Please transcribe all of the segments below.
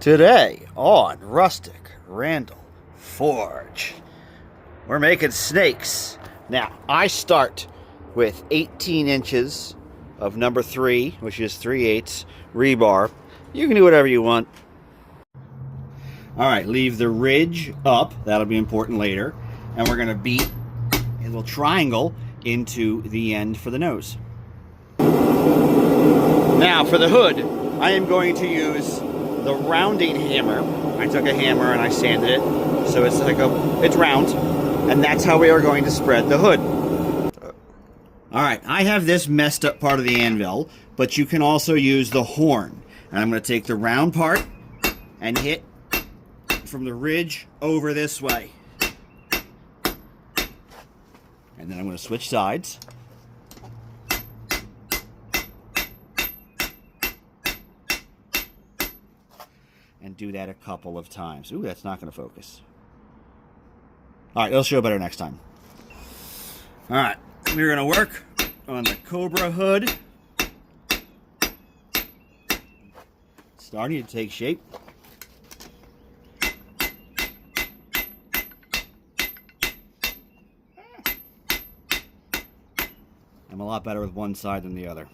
Today on Rustic Randall Forge, we're making snakes. Now, I start with 18 inches of number 3, which is 3/8 rebar. You can do whatever you want. Alright, leave the ridge up. That'll be important later. And we're going to beat a little triangle into the end for the nose. Now, for the hood, I am going to use the rounding hammer. I took a hammer and I sanded it, so it's round, and that's how we are going to spread the hood. Alright, I have this messed up part of the anvil, but you can also use the horn. And I'm going to take the round part and hit from the ridge over this way. And then I'm going to switch sides. And do that a couple of times. Ooh, that's not going to focus. Alright, it'll show better next time. Alright, we're going to work on the Cobra hood. Starting to take shape. I'm a lot better with one side than the other.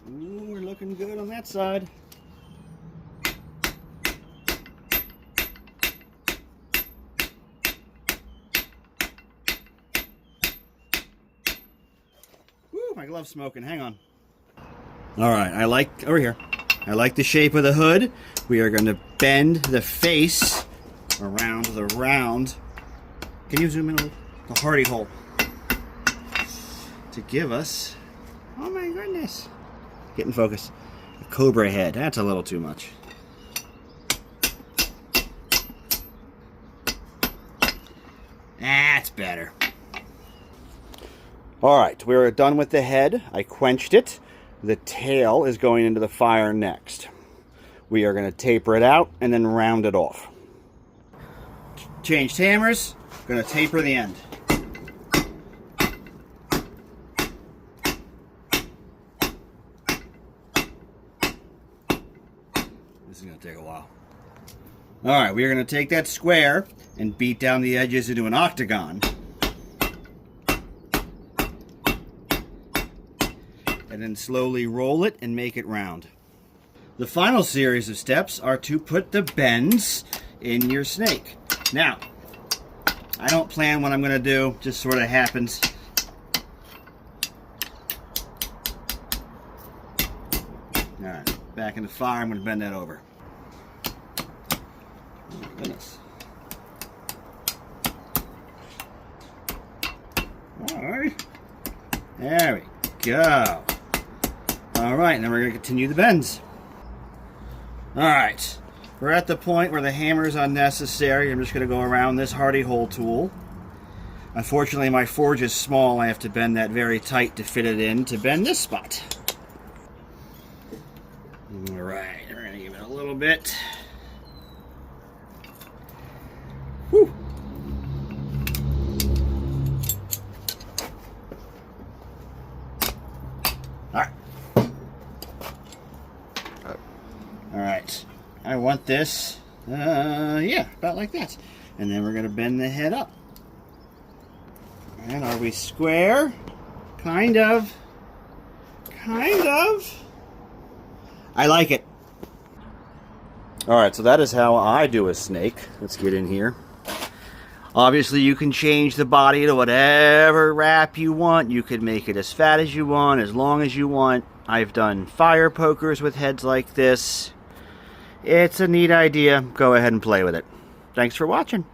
Ooh, we're looking good on that side. Woo, my glove's smoking. Hang on. All right, I like the shape of the hood. We are going to bend the face around the round. Can you zoom in a little? The hardy hole. To give us, oh my goodness. Get in focus. A cobra head. That's a little too much. That's better. Alright, we're done with the head. I quenched it. The tail is going into the fire next. We are going to taper it out and then round it off. Changed hammers. Going to taper the end. This is going to take a while. Alright, we are going to take that square and beat down the edges into an octagon. And then slowly roll it and make it round. The final series of steps are to put the bends in your snake. Now, I don't plan what I'm going to do, just sort of happens. Alright, back in the fire, I'm going to bend that over. Oh my goodness. Alright, there we go. Alright, now we're going to continue the bends. Alright, we're at the point where the hammer is unnecessary. I'm just going to go around this hardy hole tool. Unfortunately, my forge is small. I have to bend that very tight to fit it in to bend this spot. Alright, we're going to give it a little bit. Whew. Alright. Alright, I want this, yeah, about like that. And then we're going to bend the head up. And are we square? Kind of. Kind of. I like it. Alright, so that is how I do a snake. Let's get in here. Obviously, you can change the body to whatever wrap you want. You could make it as fat as you want, as long as you want. I've done fire pokers with heads like this. It's a neat idea. Go ahead and play with it. Thanks for watching.